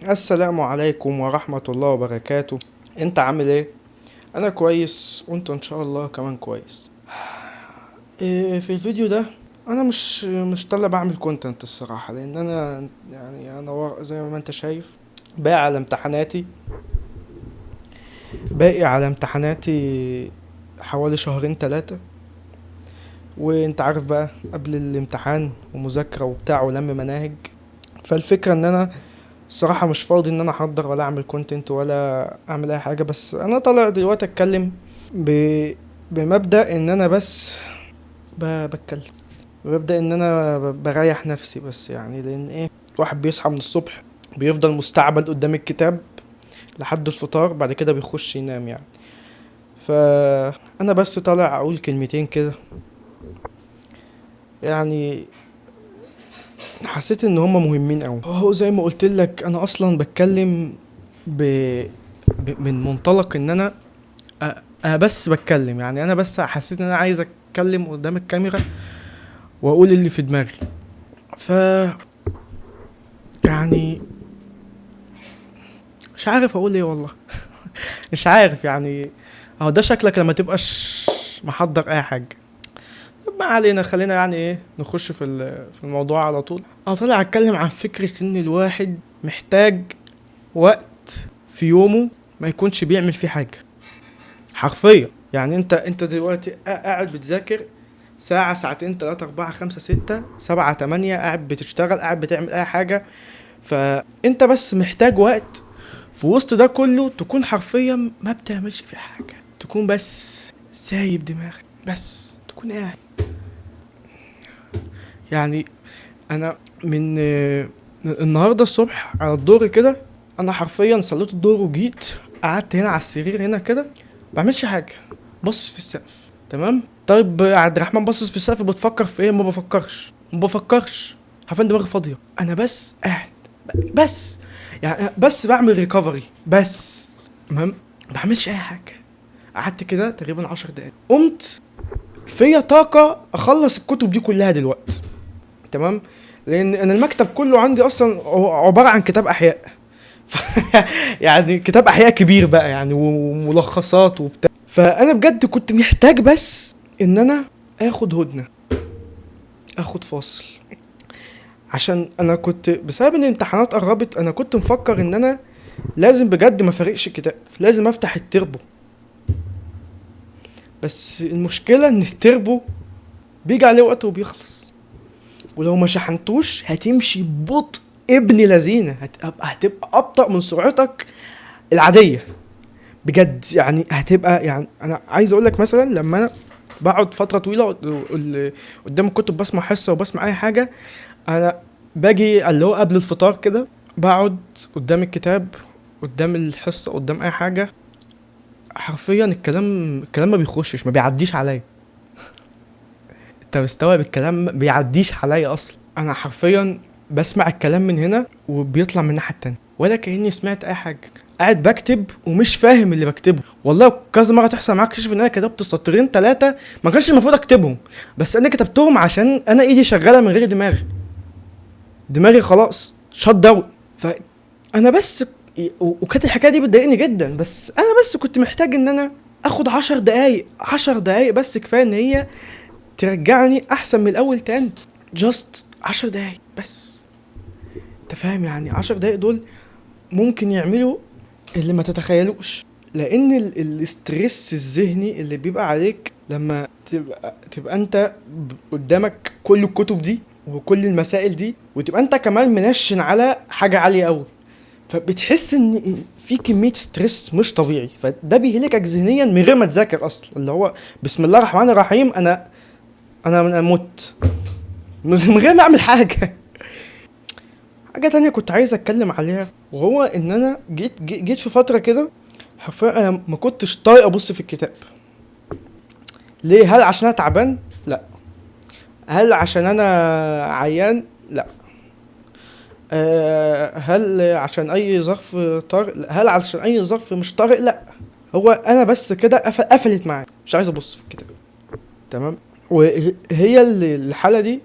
السلام عليكم ورحمة الله وبركاته. انت عامل ايه؟ انا كويس وانت ان شاء الله كمان كويس. في الفيديو ده انا مش طالع بعمل كونتنت الصراحة، لان انا يعني زي ما انت شايف باقي على امتحاناتي باقي على امتحاناتي حوالي شهرين تلاتة. وانت عارف بقى قبل الامتحان ومذاكرة وبتاع ولم مناهج. فالفكرة ان انا الصراحة مش فاضي ان انا احضر ولا اعمل كونتنت ولا اعمل اي حاجة، بس انا طالع دلوقتي اتكلم ب... بمبدأ ان انا بس بتكلم، بمبدأ ان انا بريح نفسي بس، يعني لان ايه، واحد بيصحى من الصبح بيفضل مستعبد قدام الكتاب لحد الفطار، بعد كده بيخش ينام يعني. فانا بس طالع اقول كلمتين كده، يعني حسيت ان هما مهمين قوي. هو زي ما قلت لك انا اصلا بتكلم ب... من منطلق ان انا انا بس بتكلم، يعني انا بس حسيت ان انا عايز اتكلم قدام الكاميرا واقول اللي في دماغي. ف يعني مش عارف اقول ايه والله. مش عارف يعني. اهو ده شكلك لما تبقاش محضر اي حاجه. طب ما علينا، خلينا يعني ايه نخش في الموضوع على طول. انا طالع اتكلم عن فكره ان الواحد محتاج وقت في يومه ما يكونش بيعمل فيه حاجه حرفيا. يعني انت دلوقتي قاعد بتذاكر ساعة ساعتين تلاتة أربعة خمسة ستة سبعة تمانية، قاعد بتشتغل قاعد بتعمل أي حاجة. فأنت بس محتاج وقت في وسط ده كله تكون حرفيا ما بتعملش في حاجة، تكون بس سايب دماغك، بس تكون قاعد. يعني أنا من النهاردة الصبح على الظهر كده، أنا حرفيا صليت الظهر وجيت قعدت هنا على السرير هنا كده، بعملش حاجة، بص في السقف. تمام. طيب عبد الرحمن باصص في السقف بتفكر في ايه؟ ما بفكرش حرفيا، دماغي فاضيه، انا بس قاعد بس، يعني بس بعمل ريكفري بس. تمام. ما بعملش اي حاجه. قعدت كده تقريبا 10 دقايق، قمت فيا طاقه اخلص الكتب دي كلها دلوقتي. تمام. لان انا المكتب كله عندي اصلا عباره عن كتاب احياء. يعني كتاب احياء كبير بقى يعني، وملخصات وبتاع. فانا بجد كنت محتاج بس ان انا اخد هدنه، اخد فاصل. عشان انا كنت بسبب ان الامتحانات قربت، انا كنت مفكر ان انا لازم بجد ما فارقش الكتاب، لازم افتح التربو. بس المشكله ان التربو بيجي عليه وقت وبيخلص، ولو ما شحنتوش هتمشي ببطء ابن لذينه، هتبقى ابطأ من سرعتك العاديه. بجد يعني هتبقى، يعني انا عايز اقول لك مثلا لما انا بقعد فتره طويله قدام الكتب بسمع حصه وبسمع اي حاجه، انا باجي اللي هو قبل الفطار كده بقعد قدام الكتاب، قدام الحصه، قدام اي حاجه، حرفيا الكلام ما بيخشش، ما بيعديش عليا. انت مستوعب؟ الكلام ما بيعديش عليا اصلا، انا حرفيا بسمع الكلام من هنا وبيطلع من الناحيه التانية ولا كاني سمعت اي حاجه. قاعد بكتب ومش فاهم اللي بكتبه، والله كذا مره تحصل معاك تكتشف ان انا كتبت سطرين ثلاثه ما كانش المفروض اكتبهم، بس انا كتبتهم عشان انا ايدي شغاله من غير دماغي، دماغي خلاص شط داون. فانا بس وكانت الحكايه دي بتضايقني جدا، بس انا بس كنت محتاج ان انا اخد 10 دقايق، 10 دقايق بس كفايه ان هي ترجعني احسن من الاول تاني. جاست 10 دقايق بس. انت فاهم؟ يعني 10 دقايق دول ممكن يعملوا اللي ما تتخيلوش. لان الاسترس الذهني اللي بيبقى عليك لما تبقى انت قدامك كل الكتب دي وكل المسائل دي، وتبقى انت كمان منشن على حاجة عالية قوي، فبتحس ان في كمية ستريس مش طبيعي، فده بيهلكك ذهنيا من غير ما تذاكر اصلا، اللي هو بسم الله الرحمن الرحيم، انا مت من غير ما اعمل حاجة. حاجة تانية كنت عايز اتكلم عليها، وهو ان انا جيت في فترة كده حرفيا انا ما كنتش طايق ابص في الكتاب. ليه؟ هل عشان انا تعبان؟ لا. هل عشان انا عيان؟ لا. هل عشان اي ظرف طارئ؟ لا. هل عشان اي ظرف مش طارئ؟ لا. هو انا بس كده قفلت معايا، مش عايز ابص في الكتاب. تمام. وهي الحالة دي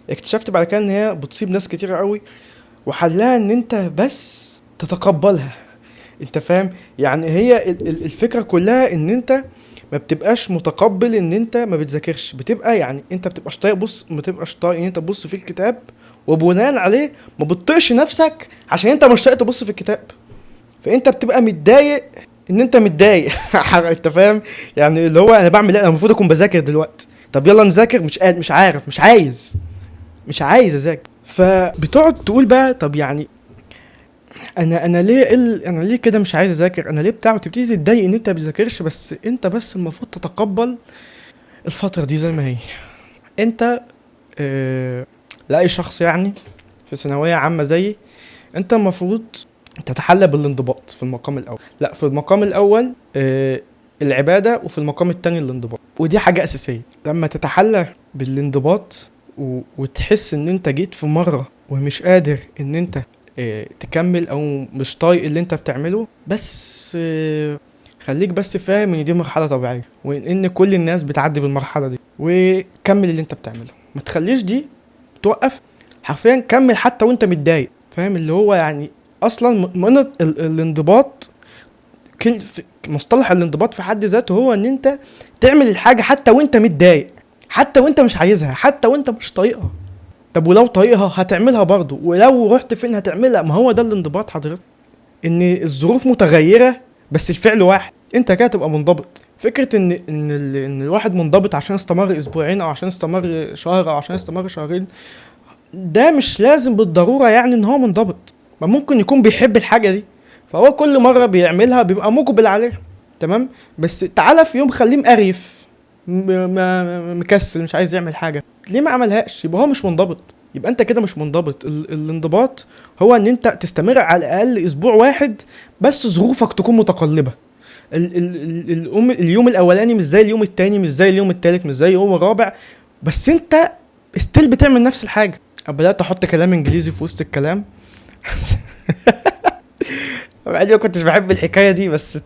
اكتشفت بعد كده ان هي بتصيب ناس كتيرة قوي، وحلها ان انت بس تتقبلها. انت فاهم؟ يعني هي الفكرة كلها ان انت ما بتبقاش متقبل ان انت ما بتذاكرش، بتبقى يعني انت بتبقاش طايق، بص ما تبقاش طايق ان انت تبص في الكتاب، وبناء عليه ما بتطيقش نفسك عشان انت مش طايق تبص في الكتاب، فانت بتبقى متضايق ان انت متضايق. انت فاهم؟ يعني اللي هو انا بعمل ايه؟ انا المفروض اكون بذاكر دلوقتي، طب يلا نذاكر، مش قادر، مش عارف، مش عايز اذاكر. فبتقعد تقول بقى طب يعني انا ليه انا ليه كده مش عايز اذاكر، انا ليه بتاع، وتبتدي تتضايق ان انت بتذاكرش. بس انت بس المفروض تتقبل الفترة دي زي ما هي. انت اه لاي شخص يعني في ثانوية عامة زيي، انت المفروض تتحلى بالانضباط في المقام الاول. لا، في المقام الاول العبادة، وفي المقام التاني الانضباط، ودي حاجة اساسية. لما تتحلى بالانضباط وتحس ان انت جيت في مرة ومش قادر ان انت تكمل او مش طايق اللي انت بتعمله، بس خليك بس فاهم ان دي مرحلة طبيعية، وان كل الناس بتعدي بالمرحلة دي، وكمل اللي انت بتعمله، ما تخليش دي توقف. حرفيا كمل حتى وانت متضايق. فاهم؟ اللي هو يعني اصلا من الانضباط، مصطلح الانضباط في حد ذاته هو ان انت تعمل الحاجة حتى وانت متضايق، حتى وانت مش عايزها، حتى وانت مش طايقها. طب ولو طايقها هتعملها برضو، ولو رحت فين هتعملها. ما هو ده الانضباط حضرتك، ان الظروف متغيرة بس الفعل واحد، انت كده تبقى منضبط. فكرة ان الواحد منضبط عشان استمر اسبوعين او عشان استمر شهر او عشان استمر شهرين، ده مش لازم بالضرورة يعني ان هو منضبط. ما ممكن يكون بيحب الحاجة دي، فهو كل مرة بيعملها بيبقى مقبل عليها، تمام. بس تعالى في يوم خليه مقريف، مكسل، مش عايز يعمل حاجة، ليه ما عملهاش؟ يبقى هو مش منضبط، يبقى انت كده مش منضبط. الانضباط هو ان انت تستمر على الاقل اسبوع واحد، بس ظروفك تكون متقلبة. اليوم الاولاني مش زي اليوم التاني، مش زي اليوم التالت، مش زي اليوم الرابع، بس انت استيل بتعمل نفس الحاجة. بدأت احط كلام انجليزي في وسط الكلام. بعدين ما كنتش بحب الحكاية دي، بس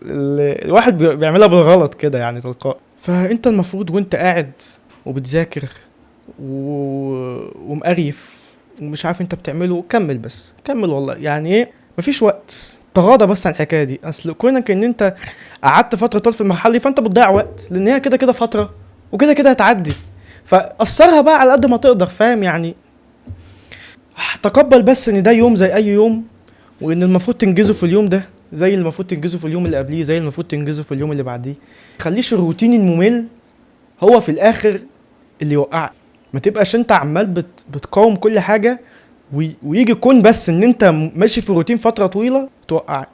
الواحد بيعملها بالغلط كده يعني تلقائي. فانت المفروض وانت قاعد وبتذاكر ومقريف ومش عارف انت بتعمله، كمل، بس كمل والله. يعني ايه؟ مفيش وقت تغاضى بس عن الحكايه دي. اصل كونك ان انت قعدت فتره طول في المرحله دي، فانت بتضيع وقت، لان هي كده كده فتره وكده كده هتعدي. فقصرها بقى على قد ما تقدر. فاهم يعني؟ تقبل بس ان ده يوم زي اي يوم، وان المفروض تنجزه في اليوم ده زي اللي المفروض تنجزه في اليوم اللي قبليه، زي اللي المفروض تنجزه في اليوم اللي بعديه. خليش الروتين الممل هو في الاخر اللي يوقعك. ما تبقاش انت عمال بتقاوم كل حاجه، ويجي يكون بس ان انت ماشي في روتين فتره طويله توقعك.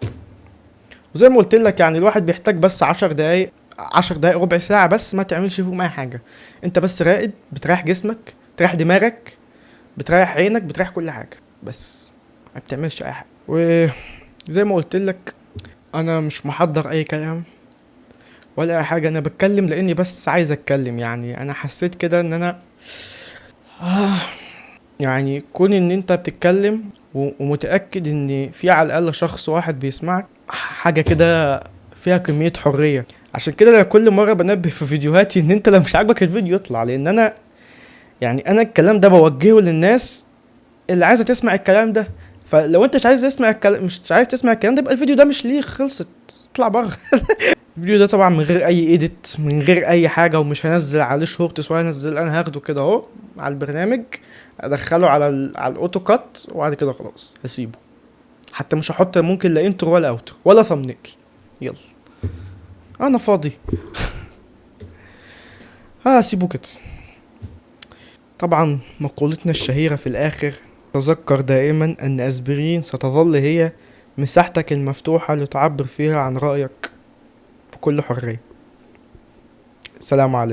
وزي ما قلت لك يعني الواحد بيحتاج بس 10 دقايق، 10 دقايق، ربع ساعه، بس ما تعملش فيهم اي حاجه. انت بس راقد، بتريح جسمك، بتريح دماغك، بتريح عينك، بتريح كل حاجه، بس ما بتعملش اي حاجه. وزي ما قلت لك انا مش محضر اي كلام ولا اي حاجه، انا بتكلم لاني بس عايز اتكلم. يعني انا حسيت كده ان انا آه يعني كون ان انت بتتكلم ومتأكد ان في على الاقل شخص واحد بيسمعك، حاجة كده فيها كمية حرية. عشان كده انا كل مرة بنبه في فيديوهاتي ان انت لو مش عاجبك الفيديو اطلع، لان انا يعني انا الكلام ده بوجهه للناس اللي عايزة تسمع الكلام ده. فلو انت مش عايز تسمع الكلام ده، يبقى الفيديو ده مش ليك، خلصت، اطلع بره. الفيديو ده طبعا من غير اي ايديت، من غير اي حاجه، ومش هنزل عليه شورتس ولا هنزل، انا هاخده كده اهو على البرنامج، ادخله على الاوتو كات، وبعد كده خلاص هسيبه. حتى مش هحط ممكن لا انترو ولا اوترو ولا ثامنيل. يلا انا فاضي، هسيبه كده. طبعا مقولتنا الشهيره في الاخر: تذكر دائما ان اسبرين ستظل هي مساحتك المفتوحه لتعبر فيها عن رايك بكل حريه. سلام عليكم.